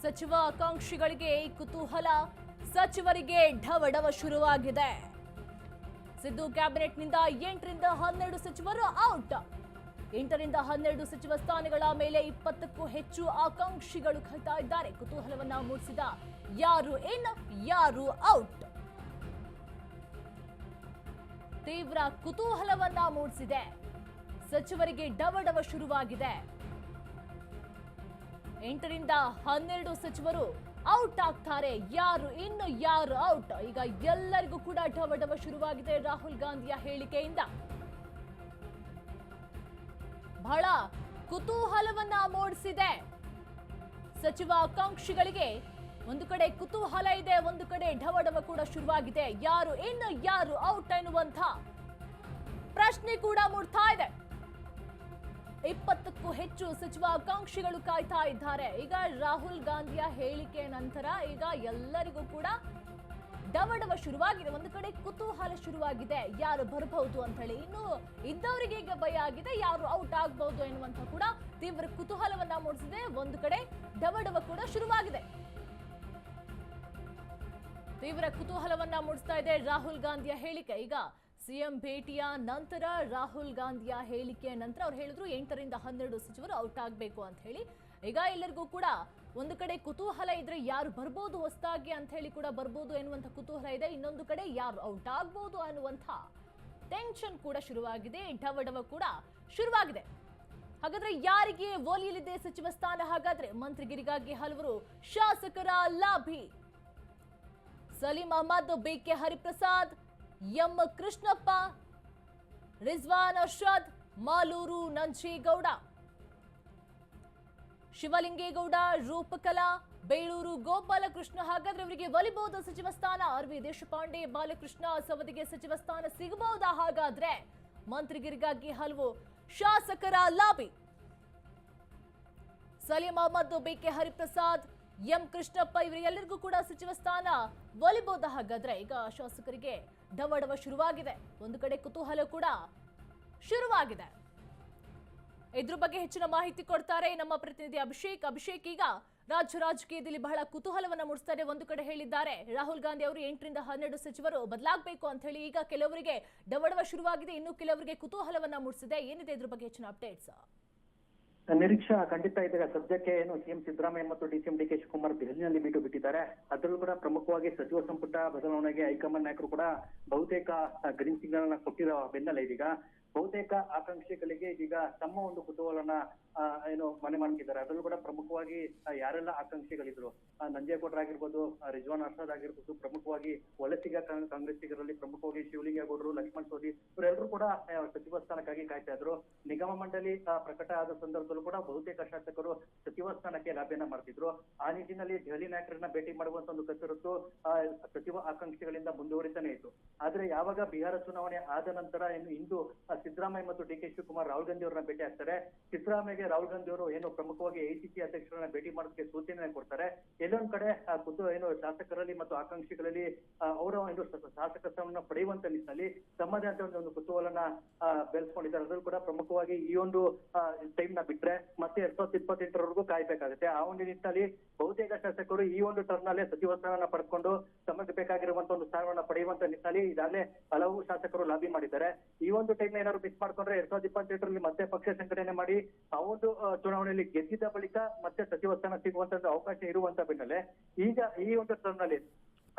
ಸಚಿವ ಆಕಾಂಕ್ಷಿಗಳಿಗೆ ಕುತೂಹಲ, ಸಚಿವರಿಗೆ ಢವಢವ ಶುರುವಾಗಿದೆ. ಸಿದ್ದು ಕ್ಯಾಬಿನೆಟ್ನಿಂದ 8ರಿಂದ 12 ಸಚಿವರು ಔಟ್. 8ರಿಂದ 12 ಸಚಿವ ಸ್ಥಾನಗಳ ಮೇಲೆ 20ಕ್ಕೂ ಹೆಚ್ಚು ಆಕಾಂಕ್ಷಿಗಳು ಕಾಯ್ತಾ ಇದ್ದಾರೆ. ಕುತೂಹಲವನ್ನ ಮೂಡಿಸಿದ ಯಾರು ಇನ್, ಯಾರು ಔಟ್. ತೀವ್ರ ಕುತೂಹಲವನ್ನ ಮೂಡಿಸಿದೆ. ಸಚಿವರಿಗೆ ಢವಢವ ಶುರುವಾಗಿದೆ. 8ರಿಂದ 12 ಸಚಿವರು ಔಟ್ ಆಗ್ತಾರೆ. ಯಾರು ಇನ್ನು, ಯಾರು ಔಟ್. ಈಗ ಎಲ್ಲರಿಗೂ ಕೂಡ ಢವಢವ ಶುರುವಾಗಿದೆ ರಾಹುಲ್ ಗಾಂಧಿಯ ಹೇಳಿಕೆಯಿಂದ. ಬಹಳ ಕುತೂಹಲವನ್ನ ಮೂಡಿಸಿದೆ. ಸಚಿವ ಆಕಾಂಕ್ಷಿಗಳಿಗೆ ಒಂದು ಕಡೆ ಕುತೂಹಲ ಇದೆ, ಒಂದು ಕಡೆ ಢವಢವ ಕೂಡ ಶುರುವಾಗಿದೆ. ಯಾರು ಇನ್ನು, ಯಾರು ಔಟ್ ಎನ್ನುವಂಥ ಪ್ರಶ್ನೆ ಕೂಡ ಮೂಡ್ತಾ ಇದೆ. 20ಕ್ಕೂ ಹೆಚ್ಚು ಸಚಿವ ಆಕಾಂಕ್ಷಿಗಳು ಕಾಯ್ತಾ ಇದ್ದಾರೆ. ಈಗ ರಾಹುಲ್ ಗಾಂಧಿಯ ಹೇಳಿಕೆ ನಂತರ ಈಗ ಎಲ್ಲರಿಗೂ ಕೂಡ ಢವಢವ ಶುರುವಾಗಿದೆ. ಒಂದು ಕಡೆ ಕುತೂಹಲ ಶುರುವಾಗಿದೆ, ಯಾರು ಬರಬಹುದು ಅಂತ ಹೇಳಿ. ಇನ್ನು ಇದ್ದವರಿಗೆ ಈಗ ಭಯ ಆಗಿದೆ, ಯಾರು ಔಟ್ ಆಗಬಹುದು ಎನ್ನುವಂತ ಕೂಡ ತೀವ್ರ ಕುತೂಹಲವನ್ನ ಮೂಡಿಸಿದೆ. ಒಂದು ಕಡೆ ಢವಢವ ಕೂಡ ಶುರುವಾಗಿದೆ. ತೀವ್ರ ಕುತೂಹಲವನ್ನ ಮೂಡಿಸ್ತಾ ಇದೆ ರಾಹುಲ್ ಗಾಂಧಿಯ ಹೇಳಿಕೆ. ಈಗ ಸಿಎಂ ಭೇಟಿಯ ನಂತರ ರಾಹುಲ್ ಗಾಂಧಿಯ ಹೇಳಿಕೆಯ ನಂತರ ಅವ್ರು ಹೇಳಿದ್ರು 8ರಿಂದ 12 ಸಚಿವರು ಔಟ್ ಆಗಬೇಕು ಅಂತ ಹೇಳಿ. ಈಗ ಎಲ್ಲರಿಗೂ ಕೂಡ ಒಂದು ಕಡೆ ಕುತೂಹಲ ಇದ್ರೆ ಯಾರು ಬರ್ಬೋದು ಹೊಸದಾಗಿ ಅಂತ ಹೇಳಿ ಕೂಡ ಬರ್ಬೋದು ಎನ್ನುವಂಥ ಕುತೂಹಲ ಇದೆ. ಇನ್ನೊಂದು ಕಡೆ ಯಾರು ಔಟ್ ಆಗ್ಬೋದು ಅನ್ನುವಂಥ ಟೆನ್ಷನ್ ಕೂಡ ಶುರುವಾಗಿದೆ. ಢವಢವ ಕೂಡ ಶುರುವಾಗಿದೆ. ಹಾಗಾದ್ರೆ ಯಾರಿಗೆ ಒಲಿಯಲಿದೆ ಸಚಿವ ಸ್ಥಾನ? ಹಾಗಾದ್ರೆ ಮಂತ್ರಿಗಿರಿಗಾಗಿ ಹಲವರು ಶಾಸಕರ lobby. Saleem Ahmed, BK Hariprasad, M Krishnappa, Rizwan Arshad, Maluru Nanjegowda, Shivalingegowda, Roopakala, Beluru Gopalakrishna. ಹಾಗಾದ್ರೆ ಅವರಿಗೆ ಒಲಿಬಹುದ ಸಚಿವ ಸ್ಥಾನ? ಆರ್.ವಿ. ದೇಶಪಾಂಡೆ, ಬಾಲಕೃಷ್ಣ ಸವದಿಗೆ ಸಚಿವ ಸ್ಥಾನ ಸಿಗಬಹುದಾ? ಹಾಗಾದ್ರೆ ಮಂತ್ರಿಗಿರಿಗಾಗಿ ಹಲವು ಶಾಸಕರ lobby. Saleem Ahmed, BK Hariprasad, M Krishnappa ಇವರಿಗೆಲ್ಲರಿಗೂ ಕೂಡ ಸಚಿವ ಸ್ಥಾನ ಒಲಿಬಹುದಾ? ಹಾಗಾದ್ರೆ ಈಗ ಶಾಸಕರಿಗೆ ಢವಢವ ಶುರುವಾಗಿದೆ. ಒಂದು ಕಡೆ ಕುತೂಹಲ ಕೂಡ ಶುರುವಾಗಿದೆ. ಇದ್ರ ಬಗ್ಗೆ ಹೆಚ್ಚಿನ ಮಾಹಿತಿ ಕೊಡ್ತಾರೆ ನಮ್ಮ ಪ್ರತಿನಿಧಿ ಅಭಿಷೇಕ್. ಈಗ ರಾಜ್ಯ ರಾಜಕೀಯದಲ್ಲಿ ಬಹಳ ಕುತೂಹಲವನ್ನ ಮೂಡಿಸ್ತಾರೆ. ಒಂದು ಕಡೆ ಹೇಳಿದ್ದಾರೆ ರಾಹುಲ್ ಗಾಂಧಿ ಅವರು 8ರಿಂದ 12 ಸಚಿವರು ಬದಲಾಗಬೇಕು ಅಂತ ಹೇಳಿ. ಈಗ ಕೆಲವರಿಗೆ ಢವಢವ ಶುರುವಾಗಿದೆ, ಇನ್ನು ಕೆಲವರಿಗೆ ಕುತೂಹಲವನ್ನ ಮೂಡಿಸಿದೆ. ಏನಿದೆ ಇದ್ರ ಬಗ್ಗೆ ಹೆಚ್ಚಿನ ಅಪ್ಡೇಟ್ಸ್? ನಿರೀಕ್ಷಾ ಖಂಡಿತ ಇದೆ. ಸದ್ಯಕ್ಕೆ ಏನು ಸಿಎಂ ಸಿದ್ದರಾಮಯ್ಯ ಮತ್ತು ಡಿಸಿಎಂ ಡಿ ಕೆ ಶಿವಕುಮಾರ್ ದೆಹಲಿಯಲ್ಲಿ ಬಿಟ್ಟು ಬಿಟ್ಟಿದ್ದಾರೆ. ಅದರಲ್ಲೂ ಕೂಡ ಪ್ರಮುಖವಾಗಿ ಸಚಿವ ಸಂಪುಟ ಬದಲಾವಣೆಗೆ ಹೈಕಮಾಂಡ್ ನಾಯಕರು ಕೂಡ ಬಹುತೇಕ ಗ್ರೀನ್ ಸಿಗ್ನಲ್ ಅನ್ನ ಕೊಟ್ಟಿರೋ ಬೆನ್ನಲ್ಲೇ ಇದೀಗ ಬಹುತೇಕ ಆಕಾಂಕ್ಷಿಗಳಿಗೆ ಈಗ ತಮ್ಮ ಒಂದು ಕುತೂಹಲನ ಏನು ಮನೆ ಮಾಡ್ತಿದ್ದಾರೆ. ಅದರಲ್ಲೂ ಕೂಡ ಪ್ರಮುಖವಾಗಿ ಯಾರೆಲ್ಲ ಆಕಾಂಕ್ಷಿಗಳಿದ್ರು, ನಂಜೇಗೌಡರಾಗಿರ್ಬೋದು, ರಿಜ್ವಾನ್ ಅರ್ಷದ್ ಆಗಿರ್ಬೋದು, ಪ್ರಮುಖವಾಗಿ ವಲಸಿಗ ಕಾಂಗ್ರೆಸ್ಸಿಗರಲ್ಲಿ ಪ್ರಮುಖವಾಗಿ ಶಿವಲಿಂಗೇಗೌಡರು, ಲಕ್ಷ್ಮಣ್ ಸವದಿ ಇವರೆಲ್ಲರೂ ಕೂಡ ಸಚಿವ ಸ್ಥಾನಕ್ಕಾಗಿ ಕಾಯ್ತಾ ಇದ್ರು. ನಿಗಮ ಮಂಡಳಿ ಪ್ರಕಟ ಆದ ಸಂದರ್ಭದಲ್ಲೂ ಕೂಡ ಬಹುತೇಕ ಶಾಸಕರು ಸಚಿವ ಸ್ಥಾನಕ್ಕೆ ಲಾಭಿಯನ್ನ ಮಾಡ್ತಿದ್ರು. ಆ ನಿಟ್ಟಿನಲ್ಲಿ ದೆಹಲಿ ನಾಯಕರನ್ನ ಭೇಟಿ ಮಾಡುವಂತ ಒಂದು ಕಸರತ್ತು ಸಚಿವ ಆಕಾಂಕ್ಷಿಗಳಿಂದ ಮುಂದುವರಿತಾನೆ ಇತ್ತು. ಆದ್ರೆ ಯಾವಾಗ ಬಿಹಾರ ಚುನಾವಣೆ ಆದ ನಂತರ ಇಂದು ಸಿದ್ದರಾಮಯ್ಯ ಮತ್ತು ಡಿ ಕೆ ಶಿವಕುಮಾರ್ ರಾಹುಲ್ ಗಾಂಧಿ ಅವರನ್ನ ಭೇಟಿ ಆಗ್ತಾರೆ. ಸಿದ್ದರಾಮಯ್ಯಗೆ ರಾಹುಲ್ ಗಾಂಧಿ ಅವರು ಏನು ಪ್ರಮುಖವಾಗಿ ಎಐಸಿಸಿ ಅಧ್ಯಕ್ಷರನ್ನ ಭೇಟಿ ಮಾಡೋದಕ್ಕೆ ಸೂಚನೆ ಕೊಡ್ತಾರೆ. ಎಲ್ಲೊಂದ್ ಕಡೆ ಏನು ಶಾಸಕರಲ್ಲಿ ಮತ್ತು ಆಕಾಂಕ್ಷಿಗಳಲ್ಲಿ ಅವರ ಒಂದು ಶಾಸಕತ್ವವನ್ನು ಪಡೆಯುವಂತ ನಿಟ್ಟಿನಲ್ಲಿ ತಮ್ಮದೇ ಅಂತ ಒಂದು ಕುತೂಹಲನ ಬೆಳೆಸ್ಕೊಂಡಿದ್ದಾರೆ. ಅದರಲ್ಲೂ ಕೂಡ ಪ್ರಮುಖವಾಗಿ ಈ ಒಂದು ಟೈಮ್ ನ ಬಿಟ್ರೆ ಮತ್ತೆ 2028ರವರೆಗೂ ಕಾಯ್ಬೇಕಾಗುತ್ತೆ. ಆ ಒಂದು ನಿಟ್ಟಿನಲ್ಲಿ ಬಹುತೇಕ ಶಾಸಕರು ಈ ಒಂದು ಟರ್ನ್ ಅಲ್ಲೇ ಸಚಿವ ಸ್ಥಾನ ಪಡೆದುಕೊಂಡು ತಮಗೆ ಬೇಕಾಗಿರುವಂತ ಒಂದು ಸ್ಥಾನವನ್ನ ಪಡೆಯುವಂತ ನಿಟ್ಟಿನಲ್ಲಿ ಈಗಾಗಲೇ ಹಲವು ಶಾಸಕರು ಲಾಬಿ ಮಾಡಿದ್ದಾರೆ. ಈ ಒಂದು ಟೈಮ್ ಏನಾದ್ರು ಮಿಸ್ ಮಾಡ್ಕೊಂಡ್ರೆ 2028ರಲ್ಲಿ ಮತ್ತೆ ಪಕ್ಷ ಸಂಘಟನೆ ಮಾಡಿ ಆ ಒಂದು ಚುನಾವಣೆಯಲ್ಲಿ ಗೆದ್ದಿದ್ದ ಬಳಿಕ ಮತ್ತೆ ಸಚಿವ ಸ್ಥಾನ ಸಿಗುವಂತ ಅವಕಾಶ ಇರುವಂತ ಬೆನ್ನಲ್ಲೇ ಈಗ ಈ ಒಂದು ಟರ್ನ್ ಅಲ್ಲಿ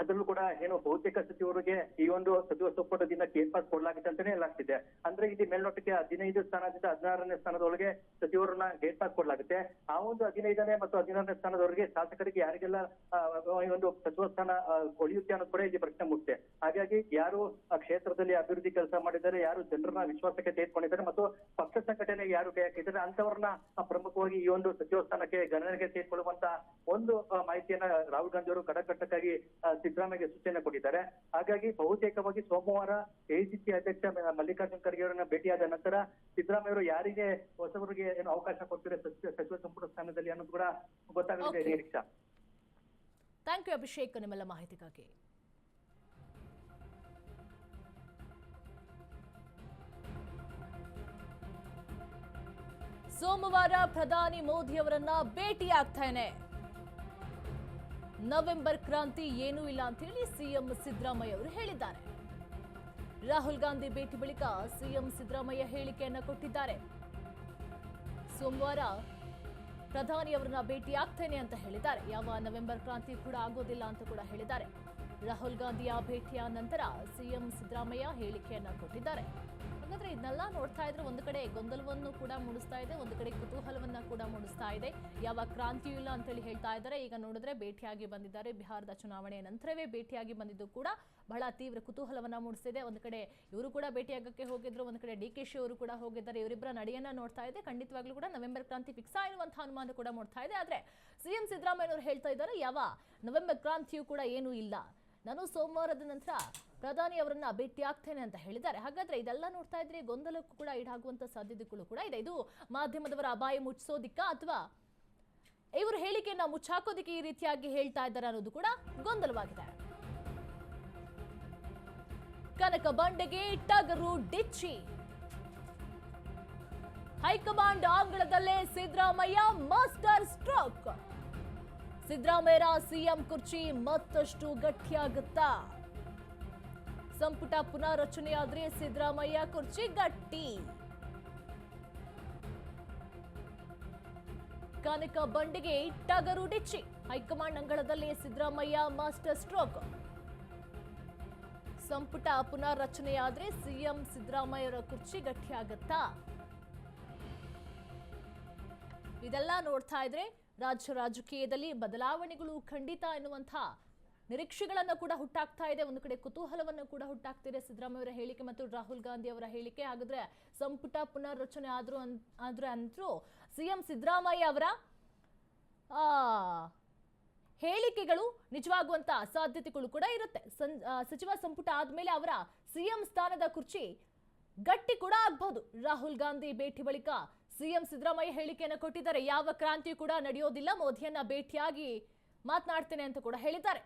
ಅದರಲ್ಲೂ ಕೂಡ ಏನು ಬಹುತೇಕ ಸಚಿವರಿಗೆ ಈ ಒಂದು ಸಚಿವ ಸಂಪುಟದಿಂದ ಕೇರ್ಪಾಸ್ ಕೊಡ್ಲಾಗಿದೆ ಅಂತಾನೆ ಹೇಳಲಾಗ್ತಿದೆ. ಅಂದ್ರೆ ಇದು ಮೇಲ್ನೋಟಕ್ಕೆ 15 ಸ್ಥಾನದಿಂದ 16ನೇ ಸ್ಥಾನದೊಳಗೆ ಸಚಿವರನ್ನ ಗೇಟ್ ಪಾಸ್ ಕೊಡ್ಲಾಗುತ್ತೆ. ಆ ಒಂದು 15ನೇ ಮತ್ತು 16ನೇ ಸ್ಥಾನದವರೆಗೆ ಶಾಸಕರಿಗೆ ಯಾರಿಗೆಲ್ಲ ಈ ಒಂದು ಸಚಿವ ಸ್ಥಾನ ಕೊಳೆಯುತ್ತೆ ಅನ್ನೋದು ಕೂಡ ಇಲ್ಲಿ ಪ್ರಶ್ನೆ ಮುಖ್ಯ. ಹಾಗಾಗಿ ಯಾರು ಕ್ಷೇತ್ರದಲ್ಲಿ ಅಭಿವೃದ್ಧಿ ಕೆಲಸ ಮಾಡಿದ್ದಾರೆ, ಯಾರು ಜನರನ್ನ ವಿಶ್ವಾಸಕ್ಕೆ ತೆಗೆದುಕೊಂಡಿದ್ದಾರೆ ಮತ್ತು ಪಕ್ಷ ಸಂಘಟನೆಗೆ ಯಾರು ಕೈ ಹಾಕಿದ್ದಾರೆ ಅಂತವರನ್ನ ಪ್ರಮುಖವಾಗಿ ಈ ಒಂದು ಸಚಿವ ಸ್ಥಾನಕ್ಕೆ ಗಣನೆಗೆ ತೆಗೆದುಕೊಳ್ಳುವಂತ ಒಂದು ಮಾಹಿತಿಯನ್ನ ರಾಹುಲ್ ಗಾಂಧಿ ಅವರು ಕಡಕಟ್ಟಕ್ಕಾಗಿ ಸಿದ್ದರಾಮಯ್ಯಗೆ ಸೂಚನೆ ಕೊಟ್ಟಿದ್ದಾರೆ. ಹಾಗಾಗಿ ಬಹುತೇಕವಾಗಿ ಸೋಮವಾರ ಎಐಸಿಸಿ ಅಧ್ಯಕ್ಷ ಮಲ್ಲಿಕಾರ್ಜುನ್ ಖರ್ಗೆ ಅವರನ್ನ ಭೇಟಿಯಾದ ನಂತರ ಸಿದ್ದರಾಮಯ್ಯ ಅವರು ಯಾರಿಗೆ ಹೊಸವರಿಗೆ ಏನು ಅವಕಾಶ ಕೊಡ್ತಾರೆ ಸಚಿವ ಸಂಪುಟ ಸ್ಥಾನದಲ್ಲಿ ಅನ್ನೋದು ಕೂಡ ಗೊತ್ತಾಗಲಿದೆ. ನಿರೀಕ್ಷಾ. ಥ್ಯಾಂಕ್ ಯು ಅಭಿಷೇಕ್ ನಿಮ್ಮೆಲ್ಲ ಮಾಹಿತಿಗಾಗಿ. ಸೋಮವಾರ ಪ್ರಧಾನಿ ಮೋದಿ ಅವರನ್ನ ಭೇಟಿಯಾಗ್ತಾನೆ. ನವೆಂಬರ್ ಕ್ರಾಂತಿ ಏನೂ ಇಲ್ಲ ಅಂತ ಹೇಳಿ ಸಿಎಂ ಸಿದ್ದರಾಮಯ್ಯ ಅವರು ಹೇಳಿದ್ದಾರೆ. ರಾಹುಲ್ ಗಾಂಧಿ ಭೇಟಿ ಬಳಿಕ ಸಿಎಂ ಸಿದ್ದರಾಮಯ್ಯ ಹೇಳಿಕೆಯನ್ನ ಕೊಟ್ಟಿದ್ದಾರೆ. ಸೋಮವಾರ ಪ್ರಧಾನಿಯವರನ್ನ ಭೇಟಿಯಾಗ್ತೇನೆ ಅಂತ ಹೇಳಿದ್ದಾರೆ. ಯಾವ ನವೆಂಬರ್ ಕ್ರಾಂತಿ ಕೂಡ ಆಗೋದಿಲ್ಲ ಅಂತ ಕೂಡ ಹೇಳಿದ್ದಾರೆ. ರಾಹುಲ್ ಗಾಂಧಿಯ ಭೇಟಿಯ ನಂತರ ಸಿಎಂ ಸಿದ್ದರಾಮಯ್ಯ ಹೇಳಿಕೆಯನ್ನ ಕೊಟ್ಟಿದ್ದಾರೆ. ಹಾಗಾದ್ರೆ ಇದನ್ನೆಲ್ಲ ನೋಡ್ತಾ ಇದ್ರೆ ಒಂದು ಕಡೆ ಗೊಂದಲವನ್ನು ಕೂಡ ಮೂಡಿಸ್ತಾ ಇದೆ, ಒಂದು ಕಡೆ ಕುತೂಹಲವನ್ನ ಕೂಡ ಮೂಡಿಸ್ತಾ ಇದೆ. ಯಾವ ಕ್ರಾಂತಿಯೂ ಇಲ್ಲ ಅಂತ ಹೇಳಿ ಹೇಳ್ತಾ ಇದ್ದಾರೆ. ಈಗ ನೋಡಿದ್ರೆ ಭೇಟಿಯಾಗಿ ಬಂದಿದ್ದಾರೆ. ಬಿಹಾರದ ಚುನಾವಣೆಯ ನಂತರವೇ ಭೇಟಿಯಾಗಿ ಬಂದಿದ್ದು ಕೂಡ ಬಹಳ ತೀವ್ರ ಕುತೂಹಲವನ್ನ ಮೂಡಿಸಿದೆ. ಒಂದು ಕಡೆ ಇವರು ಕೂಡ ಭೇಟಿಯಾಗಕ್ಕೆ ಹೋಗಿದ್ರು, ಒಂದು ಕಡೆ DKಶಿ ಅವರು ಕೂಡ ಹೋಗಿದ್ದಾರೆ. ಇವರಿಬ್ಬರ ನಡೆಯನ್ನ ನೋಡ್ತಾ ಇದೆ. ಖಂಡಿತವಾಗ್ಲೂ ಕೂಡ ನವೆಂಬರ್ ಕ್ರಾಂತಿ ಫಿಕ್ಸ್ ಆಗಿರುವಂತಹ ಅನುಮಾನ ಕೂಡ ಮೂಡ್ತಾ ಇದೆ. ಆದ್ರೆ ಸಿಎಂ ಸಿದ್ದರಾಮಯ್ಯ ಅವರು ಹೇಳ್ತಾ ಇದ್ದಾರೆ, ಯಾವ ನವೆಂಬರ್ ಕ್ರಾಂತಿಯೂ ಕೂಡ ಏನೂ ಇಲ್ಲ, ನಾನು ಸೋಮವಾರದ ನಂತರ ಪ್ರಧಾನಿ ಅವರನ್ನ ಭೇಟಿ ಆಗ್ತೇನೆ ಅಂತ ಹೇಳಿದ್ದಾರೆ. ಹಾಗಾದ್ರೆ ಇದೆಲ್ಲ ನೋಡ್ತಾ ಇದ್ರೆ ಗೊಂದಲಕ್ಕೂ ಕೂಡ ಈಡಾಗುವಂತ ಸಾಧ್ಯತೆಗಳು ಕೂಡ ಇದೆ. ಇದು ಮಾಧ್ಯಮದವರ ಅಪಾಯ ಮುಚ್ಚಿಸೋದಿಕ್ಕ ಅಥವಾ ಇವರು ಹೇಳಿಕೆಯನ್ನ ಮುಚ್ಚಾಕೋದಿಕ್ಕೆ ಈ ರೀತಿಯಾಗಿ ಹೇಳ್ತಾ ಇದ್ದಾರೆ ಅನ್ನೋದು ಕೂಡ ಗೊಂದಲವಾಗಿದೆ. ಕನಕ ಬಂಡೆಗೆ ಟಗರು ಡಿಚ್ಚಿ. ಹೈಕಮಾಂಡ್ ಅಂಗಳದಲ್ಲೇ Siddaramaiah master stroke. Siddaramaiah CM ಕುರ್ಚಿ ಮತ್ತಷ್ಟು ಗಟ್ಟಿಯಾಗುತ್ತಾ? ಸಂಪುಟ ಪುನಾರಚನೆಯಾದ್ರೆ ಸಿದ್ದರಾಮಯ್ಯ ಕುರ್ಚಿ ಗಟ್ಟಿ. ಕನಕ ಬಂಡೆಗೆ ಟಗರು ಡಿಚ್ಚಿ. ಹೈಕಮಾಂಡ್ ಅಂಗಳದಲ್ಲಿ ಸಿದ್ದರಾಮಯ್ಯ ಮಾಸ್ಟರ್ ಸ್ಟ್ರೋಕ್. ಸಂಪುಟ ಪುನಾರಚನೆಯಾದ್ರೆ ಸಿಎಂ ಸಿದ್ದರಾಮಯ್ಯರ ಕುರ್ಚಿ ಗಟ್ಟಿಯಾಗತ್ತಾ? ಇದೆಲ್ಲ ನೋಡ್ತಾ ಇದ್ರೆ ರಾಜ್ಯ ರಾಜಕೀಯದಲ್ಲಿ ಬದಲಾವಣೆಗಳು ಖಂಡಿತ ಎನ್ನುವಂತಹ ನಿರೀಕ್ಷೆಗಳನ್ನ ಕೂಡ ಹುಟ್ಟಾಗ್ತಾ ಇದೆ. ಒಂದು ಕಡೆ ಕುತೂಹಲವನ್ನು ಕೂಡ ಹುಟ್ಟಾಗ್ತಿದೆ ಸಿದ್ದರಾಮಯ್ಯ ಅವರ ಹೇಳಿಕೆ ಮತ್ತು ರಾಹುಲ್ ಗಾಂಧಿ ಅವರ ಹೇಳಿಕೆ. ಹಾಗಾದ್ರೆ ಸಂಪುಟ ಪುನರ್ರಚನೆ ಆದ್ರೆ ಅಂತೂ ಸಿಎಂ ಸಿದ್ದರಾಮಯ್ಯ ಅವರ ಹೇಳಿಕೆಗಳು ನಿಜವಾಗುವಂತ ಸಾಧ್ಯತೆಗಳು ಕೂಡ ಇರುತ್ತೆ. ಸಚಿವ ಸಂಪುಟ ಆದ್ಮೇಲೆ ಅವರ ಸಿಎಂ ಸ್ಥಾನದ ಕುರ್ಚಿ ಗಟ್ಟಿ ಕೂಡ ಆಗಬಹುದು. ರಾಹುಲ್ ಗಾಂಧಿ ಭೇಟಿ ಬಳಿಕ ಸಿಎಂ ಸಿದ್ದರಾಮಯ್ಯ ಹೇಳಿಕೆಯನ್ನು ಕೊಟ್ಟಿದ್ದಾರೆ. ಯಾವ ಕ್ರಾಂತಿ ಕೂಡ ನಡೆಯೋದಿಲ್ಲ, ಮೋದಿಯನ್ನ ಭೇಟಿಯಾಗಿ ಮಾತನಾಡ್ತೇನೆ ಅಂತ ಕೂಡ ಹೇಳಿದ್ದಾರೆ.